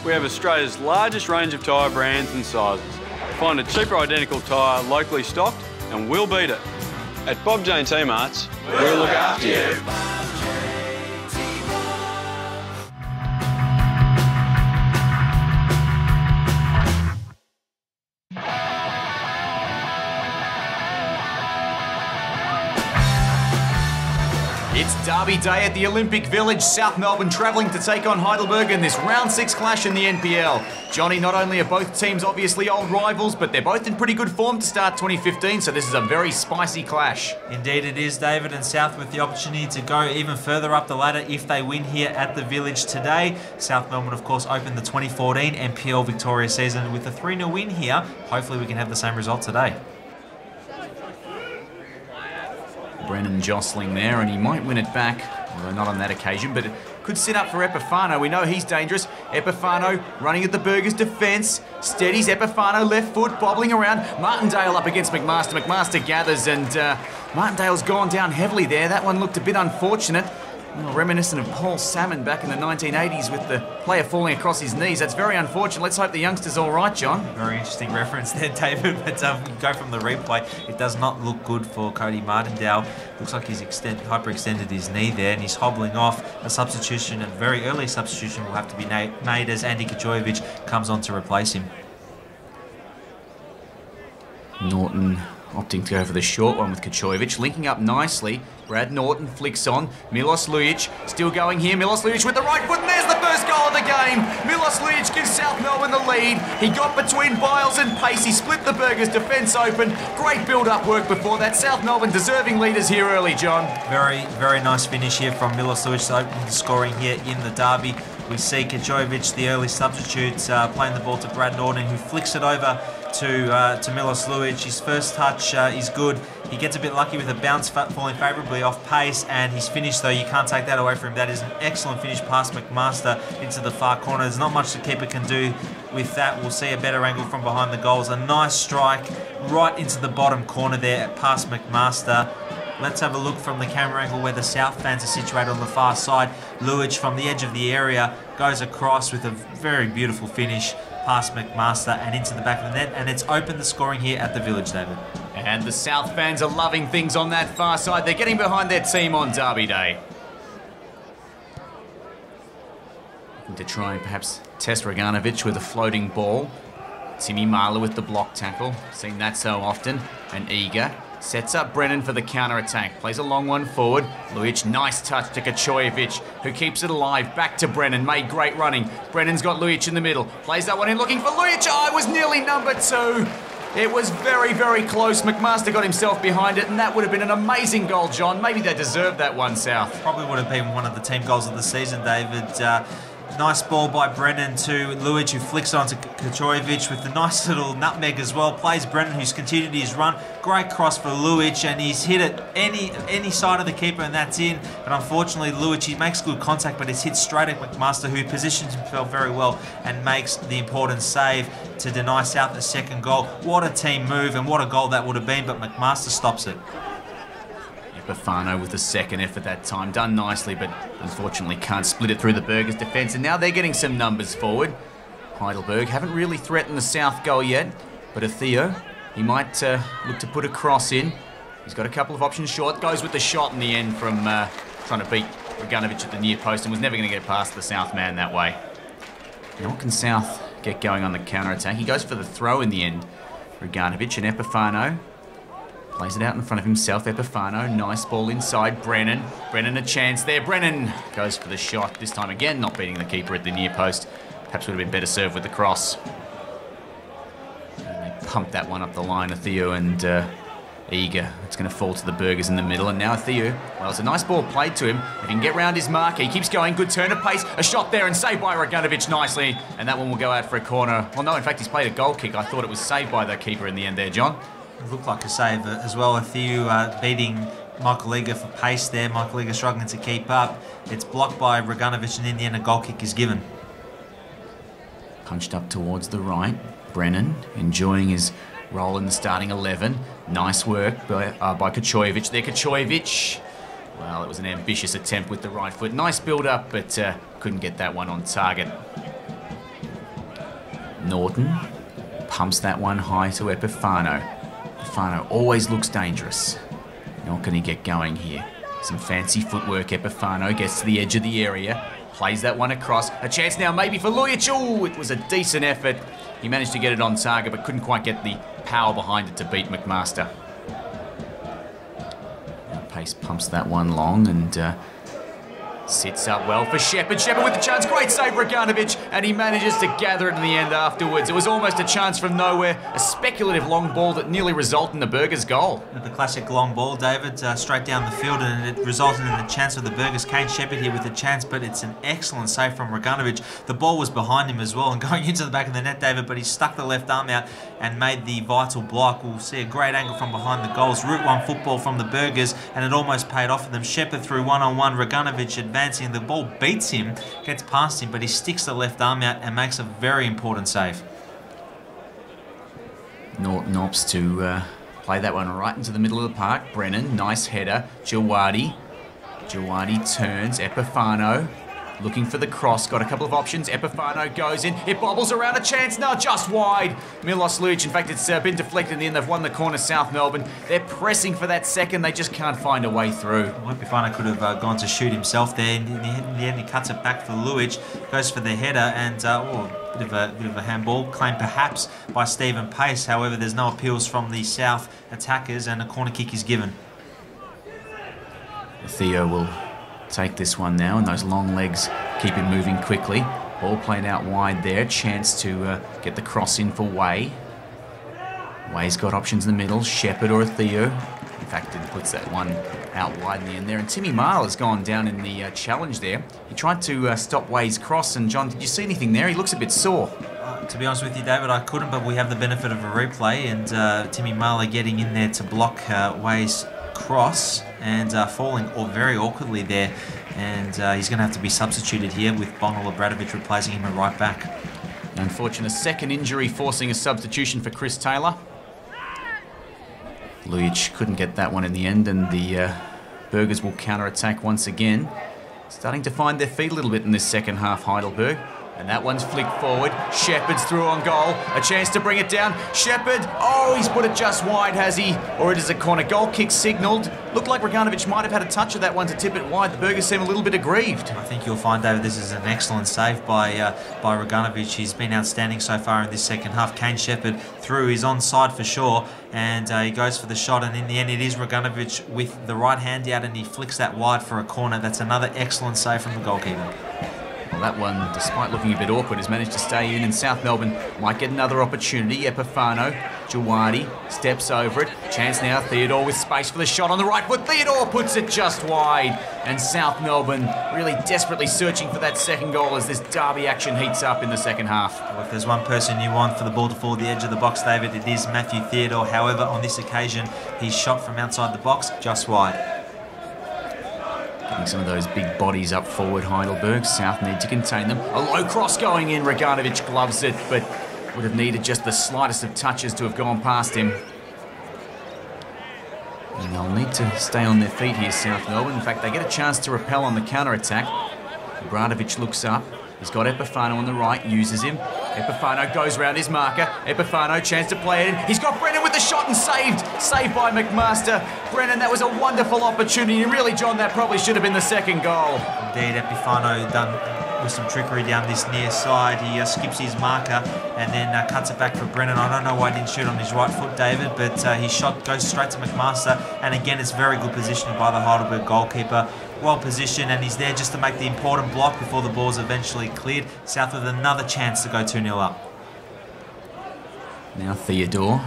we have Australia's largest range of tyre brands and sizes. Find a cheaper identical tyre locally stocked and we'll beat it. At Bob Jane T-Marts, we'll look after you. It's Derby Day at the Olympic Village. South Melbourne travelling to take on Heidelberg in this round 6 clash in the NPL. Johnny, not only are both teams obviously old rivals, but they're both in pretty good form to start 2015, so this is a very spicy clash. Indeed it is, David, and South with the opportunity to go even further up the ladder if they win here at the Village today. South Melbourne, of course, opened the 2014 NPL Victoria season with a 3-0 win here. Hopefully we can have the same result today. Brennan jostling there, and he might win it back, although not on that occasion, but it could sit up for Epifano. We know he's dangerous. Epifano running at the Burgers' defence. Steadies Epifano, left foot, bobbling around. Martindale up against McMaster. McMaster gathers, and Martindale's gone down heavily there. That one looked a bit unfortunate. Reminiscent of Paul Salmon back in the 1980s with the player falling across his knees. That's very unfortunate. Let's hope the youngster's all right, John. Very interesting reference there, David, but go from the replay. It does not look good for Cody Martindale. Looks like he's hyperextended his knee there and he's hobbling off. A substitution, a very early substitution, will have to be made as Andy Kajovic comes on to replace him. Norton opting to go for the short one with Kajovic, linking up nicely. Brad Norton flicks on. Milos Lujic still going here. Milos Lujic with the right foot, and there's the first goal of the game. Milos Lujic gives South Melbourne the lead. He got between Biles and Pace. He split the Burgers' defence open. Great build-up work before that. South Melbourne deserving leaders here early, John. Very, very nice finish here from Milos Lujic to open the scoring here in the derby. We see Kajovic, the early substitute, playing the ball to Brad Norton, who flicks it over to Milos Lujic. His first touch is good. He gets a bit lucky with a bounce falling favourably off pace, and he's finished, though. You can't take that away from him. That is an excellent finish past McMaster into the far corner. There's not much the keeper can do with that. We'll see a better angle from behind the goals. A nice strike right into the bottom corner there past McMaster. Let's have a look from the camera angle where the South fans are situated on the far side. Lujic from the edge of the area goes across with a very beautiful finish past McMaster and into the back of the net, and it's opened the scoring here at the Village, David. And the South fans are loving things on that far side. They're getting behind their team on Derby Day. To try and perhaps test Roganovic with a floating ball. Timmy Marler with the block tackle. Seen that so often. And eager. Sets up Brennan for the counter-attack. Plays a long one forward. Lujic, nice touch to Kajovic, who keeps it alive. Back to Brennan. Made great running. Brennan's got Lujic in the middle. Plays that one in looking for Lujic. Oh, it was nearly number 2. It was very, very close. McMaster got himself behind it, and that would have been an amazing goal, John. Maybe they deserved that one, South. Probably would have been one of the team goals of the season, David. Nice ball by Brennan to Lujic, who flicks it onto Kajovic with a nice little nutmeg as well. Plays Brennan, who's continued his run. Great cross for Lujic, and he's hit it any side of the keeper, and that's in. But unfortunately, Lujic, he makes good contact, but it's hit straight at McMaster, who positions himself very well and makes the important save to deny South a second goal. What a team move, and what a goal that would have been, but McMaster stops it. Epifano with the second effort that time. Done nicely, but unfortunately can't split it through the Burgers' defence. And now they're getting some numbers forward. Heidelberg haven't really threatened the South goal yet, but Theo, he might look to put a cross in. He's got a couple of options short. Goes with the shot in the end from trying to beat Roganovic at the near post, and was never going to get past the South man that way. Now what can South get going on the counter-attack? He goes for the throw in the end. Roganovic and Epifano. Plays it out in front of himself. Epifano, nice ball inside. Brennan a chance there. Brennan goes for the shot. This time again, not beating the keeper at the near post. Perhaps would have been better served with the cross. And they pumped that one up the line, Theo and Eager. It's going to fall to the Burgers in the middle. And now Theo, well, it's a nice ball played to him. If he can get round his mark, he keeps going. Good turn of pace. A shot there and saved by Roganovic nicely. And that one will go out for a corner. Well, no, in fact, he's played a goal kick. I thought it was saved by the keeper in the end there, John. It looked like a save as well. Theo beating Michael Eager for pace there. Michael Eager struggling to keep up. It's blocked by Roganovic, and in the end a goal kick is given. Punched up towards the right. Brennan enjoying his role in the starting 11. Nice work by Kajovic there. Kajovic, well, it was an ambitious attempt with the right foot. Nice build-up, but couldn't get that one on target. Norton pumps that one high to Epifano. Epifano always looks dangerous. Now can he get going here? Some fancy footwork. Epifano gets to the edge of the area, plays that one across. A chance now maybe for Lujic. Oh, it was a decent effort. He managed to get it on target but couldn't quite get the power behind it to beat McMaster. Now Pace pumps that one long and sits up well for Shepherd. Shepherd with the chance. Great save for Reganovic, and he manages to gather it in the end afterwards. It was almost a chance from nowhere. A speculative long ball that nearly resulted in the Burgers' goal. The classic long ball, David, straight down the field, and it resulted in the chance for the Burgers. Kane Shepherd here with the chance, but it's an excellent save from Reganovic. The ball was behind him as well and going into the back of the net, David, but he stuck the left arm out and made the vital block. We'll see a great angle from behind the goals. Route 1 football from the Burgers, and it almost paid off for them. Shepherd through one-on-one. Reganovic advancing. The ball beats him, gets past him, but he sticks the left arm out and makes a very important save. Norton opts to play that one right into the middle of the park. Brennan, nice header. Jawadi turns. Epifano looking for the cross. Got a couple of options. Epifano goes in. It bobbles around. A chance now, just wide. Milos Lujic. In fact, it's been deflected in the end. They've won the corner, South Melbourne. They're pressing for that second. They just can't find a way through. Epifano could have gone to shoot himself there. In the end, he cuts it back for Lujic. Goes for the header and bit of a handball claimed perhaps by Stephen Pace. However, there's no appeals from the South attackers and a corner kick is given. Theo will take this one now, and those long legs keep it moving quickly. Ball played out wide there. Chance to get the cross in for Way. Way's got options in the middle. Shepherd or Theo. In fact, it puts that one out wide in the end there. And Timmy Marl has gone down in the challenge there. He tried to stop Way's cross. And John, did you see anything there? He looks a bit sore. To be honest with you, David, I couldn't, but we have the benefit of a replay. And Timmy Marl getting in there to block Way's cross and falling very awkwardly there, and he's going to have to be substituted here with Bonal Obradovic replacing him at right back. An unfortunate second injury forcing a substitution for Chris Taylor. Lujic couldn't get that one in the end, and the Burgers will counter-attack once again. Starting to find their feet a little bit in this second half, Heidelberg. And that one's flicked forward. Shepherd's through on goal. A chance to bring it down. Shepherd. Oh, he's put it just wide, has he? Or it is a corner. Goal kick signalled. Looked like Reganovic might have had a touch of that one to tip it wide. The Burgers seem a little bit aggrieved. I think you'll find, David, this is an excellent save by Reganovic. He's been outstanding so far in this second half. Kane Shepherd through. He's onside for sure. And he goes for the shot. And in the end, it is Reganovic with the right hand out. And he flicks that wide for a corner. That's another excellent save from the goalkeeper. Well, that one, despite looking a bit awkward, has managed to stay in, and South Melbourne might get another opportunity. Epifano, Jawadi steps over it. Chance now, Theodore with space for the shot on the right foot. Theodore puts it just wide, and South Melbourne really desperately searching for that second goal as this derby action heats up in the second half. Well, if there's one person you want for the ball to fall at the edge of the box, David, it is Matthew Theodore. However, on this occasion, he's shot from outside the box just wide. Some of those big bodies up forward, Heidelberg. South need to contain them. A low cross going in. Reganovic gloves it, but would have needed just the slightest of touches to have gone past him. And they'll need to stay on their feet here, South Melbourne. In fact, they get a chance to repel on the counter-attack. Obradovic looks up. He's got Epifano on the right, uses him. Epifano goes round his marker. Epifano, chance to play it in. He's got Brennan with the shot and saved. Saved by McMaster. Brennan, that was a wonderful opportunity. And really, John, that probably should have been the second goal. Indeed, Epifano done with some trickery down this near side. He skips his marker and then cuts it back for Brennan. I don't know why he didn't shoot on his right foot, David, but his shot goes straight to McMaster. And again, it's very good positioning by the Heidelberg goalkeeper. Well positioned, and he's there just to make the important block before the ball's eventually cleared. South with another chance to go 2-0 up. Now Theodore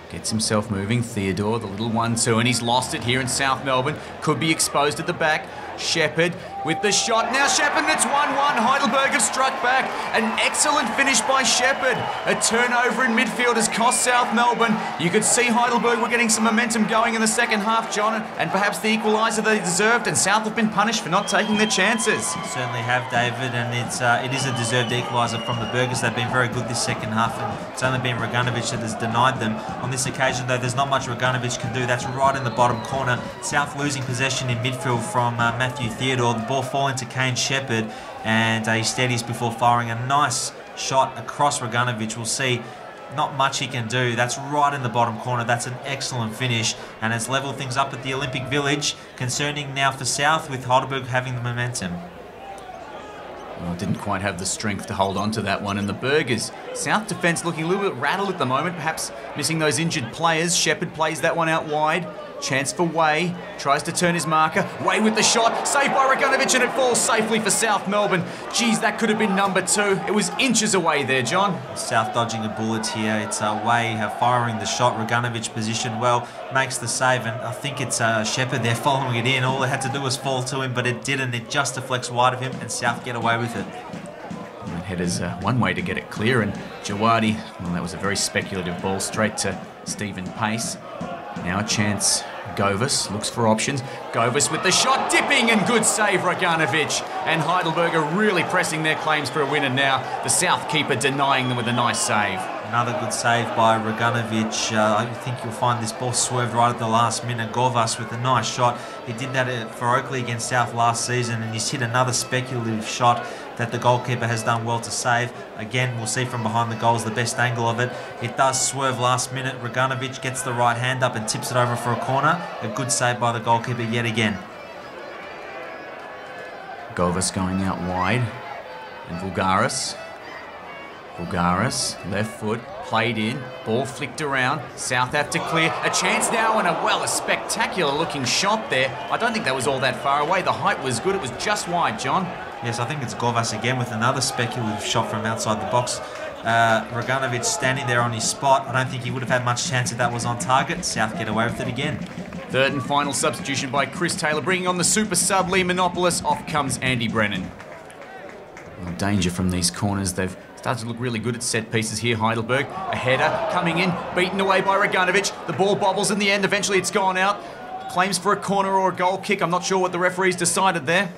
gets himself moving. Theodore, the little 1-2, and he's lost it here in South Melbourne. Could be exposed at the back. Shepherd with the shot. Now Shepherd, it's 1-1. Heidelberg have struck back. An excellent finish by Shepherd. A turnover in midfield has cost South Melbourne. You could see Heidelberg were getting some momentum going in the second half, John, and perhaps the equaliser they deserved, and South have been punished for not taking their chances. Certainly have, David, and it is a deserved equaliser from the Burgers. They've been very good this second half, and it's only been Reganovic that has denied them. On this occasion, though, there's not much Reganovic can do. That's right in the bottom corner. South losing possession in midfield from Matthew Theodore. The ball falling to Kane Shepherd, and he steadies before firing a nice shot across Raganovic. We'll see not much he can do. That's right in the bottom corner. That's an excellent finish, and it's leveled things up at the Olympic Village. Concerning now for South, with Heidelberg having the momentum. Well, didn't quite have the strength to hold on to that one. And the Burgers, South defence looking a little bit rattled at the moment, perhaps missing those injured players. Shepherd plays that one out wide. Chance for Way, tries to turn his marker. Way with the shot, saved by Raganovic, and it falls safely for South Melbourne. Geez, that could have been number 2. It was inches away there, John. South dodging a bullet here. It's Way firing the shot. Raganovic positioned well, makes the save, and I think it's Shepherd there following it in. All they had to do was fall to him, but it didn't. It just deflects wide of him, and South get away with it. And that header's one way to get it clear, and Jawadi, well, that was a very speculative ball straight to Stephen Pace. Now a chance. Govas looks for options. Govas with the shot, dipping, and good save, Raganovic. And Heidelberg are really pressing their claims for a winner now. The South keeper denying them with a nice save. Another good save by Raganovic. I think you'll find this ball swerved right at the last minute. Govas with a nice shot. He did that for Oakley against South last season, and he's hit another speculative shot that the goalkeeper has done well to save. Again, we'll see from behind the goals the best angle of it. It does swerve last minute. Raganovic gets the right hand up and tips it over for a corner. A good save by the goalkeeper yet again. Govas going out wide. And Vulgaris, left foot, played in, ball flicked around. South have to clear. A chance now, and a spectacular looking shot there. I don't think that was all that far away. The height was good. It was just wide, John. Yes, I think it's Govas again with another speculative shot from outside the box. Raganovic standing there on his spot. I don't think he would have had much chance if that was on target. South get away with it again. Third and final substitution by Chris Taylor, bringing on the super sub Lee Monopolis. Off comes Andy Brennan. Well, danger from these corners. They've started to look really good at set pieces here, Heidelberg. A header coming in, beaten away by Raganovic. The ball bobbles in the end. Eventually it's gone out. Claims for a corner or a goal kick. I'm not sure what the referees decided there.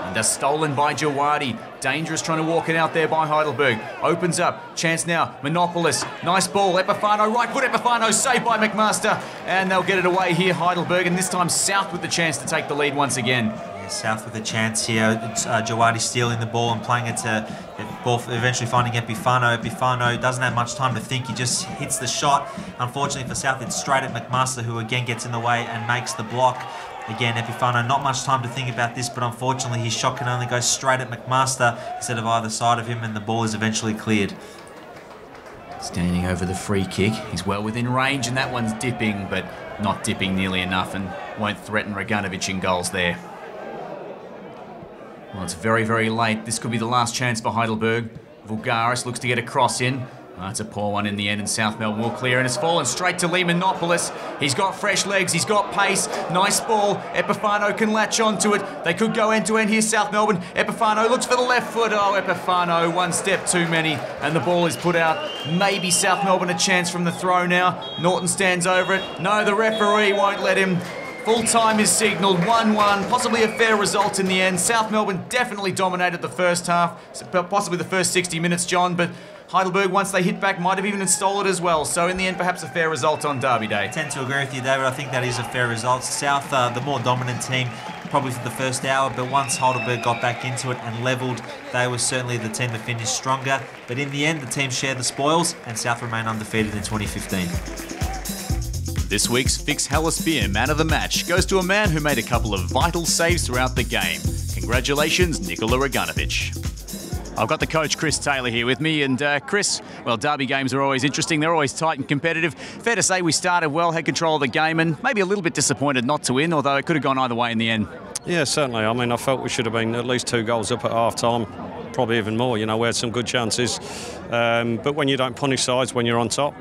And they're stolen by Jawadi. Dangerous trying to walk it out there by Heidelberg. Opens up. Chance now. Monopolis. Nice ball. Epifano. Right foot Epifano. Saved by McMaster. And they'll get it away here, Heidelberg. And this time South with the chance to take the lead once again. Yeah, South with a chance here. It's Jawadi stealing the ball and playing it to ball, eventually finding Epifano. Epifano doesn't have much time to think. He just hits the shot. Unfortunately for South, it's straight at McMaster, who again gets in the way and makes the block. Again, Epifano, not much time to think about this, but unfortunately his shot can only go straight at McMaster instead of either side of him, and the ball is eventually cleared. Standing over the free kick. He's well within range, and that one's dipping, but not dipping nearly enough, and won't threaten Raganovic in goals there. Well, it's very, very late. This could be the last chance for Heidelberg. Vulgaris looks to get a cross in. Oh, it's a poor one in the end, and South Melbourne will clear, and it's fallen straight to Lee Monopolis. He's got fresh legs, he's got pace, nice ball. Epifano can latch onto it. They could go end to end here, South Melbourne. Epifano looks for the left foot. Oh, Epifano, one step too many, and the ball is put out. Maybe South Melbourne a chance from the throw now. Norton stands over it. No, the referee won't let him. Full time is signalled, 1-1, possibly a fair result in the end. South Melbourne definitely dominated the first half, possibly the first 60 minutes, John, but Heidelberg, once they hit back, might have even installed it as well. So in the end, perhaps a fair result on Derby Day. I tend to agree with you, David. I think that is a fair result. South, the more dominant team, probably for the first hour, but once Heidelberg got back into it and levelled, they were certainly the team that finished stronger. But in the end, the team shared the spoils, and South remain undefeated in 2015. This week's Fix Hellas Beer Man of the Match goes to a man who made a couple of vital saves throughout the game. Congratulations, Nikola Raganovic. I've got the coach, Chris Taylor, here with me. And Chris, well, derby games are always interesting. They're always tight and competitive. Fair to say we started well, had control of the game, and maybe a little bit disappointed not to win, although it could have gone either way in the end. Yeah, certainly. I mean, I felt we should have been at least 2 goals up at half-time. Probably even more, you know, we had some good chances. But when you don't punish sides when you're on top,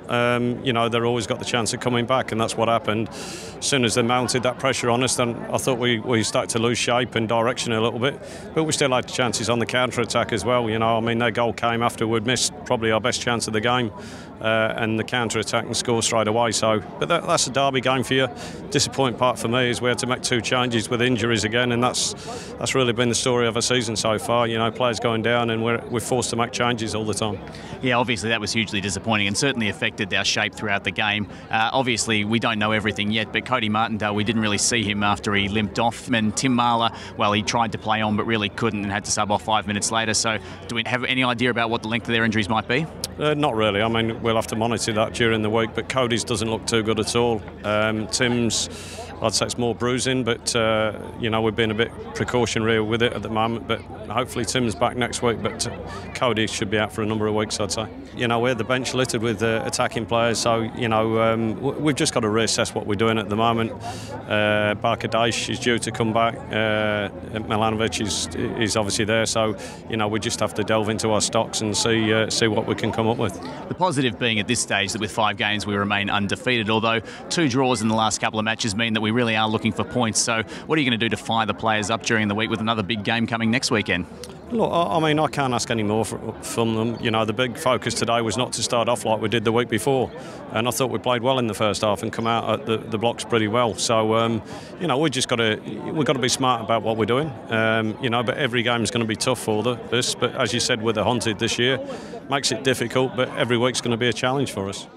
you know, they've always got the chance of coming back, and that's what happened. As soon as they mounted that pressure on us, then I thought we started to lose shape and direction a little bit. But we still had chances on the counter-attack as well, you know. I mean, their goal came after we'd missed probably our best chance of the game, and the counter-attack and score straight away. So, but that's a derby game for you. Disappointing part for me is we had to make 2 changes with injuries again, and that's really been the story of our season so far. You know, players going down, and we're forced to make changes all the time. Yeah, obviously that was hugely disappointing and certainly affected our shape throughout the game. Obviously, we don't know everything yet, but Cody Martindale, we didn't really see him after he limped off. And Tim Marler, well, he tried to play on but really couldn't and had to sub off 5 minutes later. So do we have any idea about what the length of their injuries might be? Not really. I mean, we'll have to monitor that during the week, but Cody's doesn't look too good at all. Tim's, I'd say it's more bruising, but, you know, we've been a bit precautionary with it at the moment, but hopefully Tim's back next week, but Cody should be out for a number of weeks, I'd say. You know, we're the bench littered with attacking players, so, you know, we've just got to reassess what we're doing at the moment. Barker Daesh is due to come back. Milanovic is obviously there, so, you know, we just have to delve into our stocks and see what we can come up with. The positive being at this stage that with 5 games we remain undefeated, although 2 draws in the last couple of matches mean that we really are looking for points. So what are you going to do to fire the players up during the week with another big game coming next weekend? Look, I mean, I can't ask any more from them. You know, the big focus today was not to start off like we did the week before. And I thought we played well in the first half and come out at the blocks pretty well. So, you know, we've got to be smart about what we're doing. You know, but every game is going to be tough for this. But as you said, with the Haunted this year, makes it difficult. But every week's going to be a challenge for us.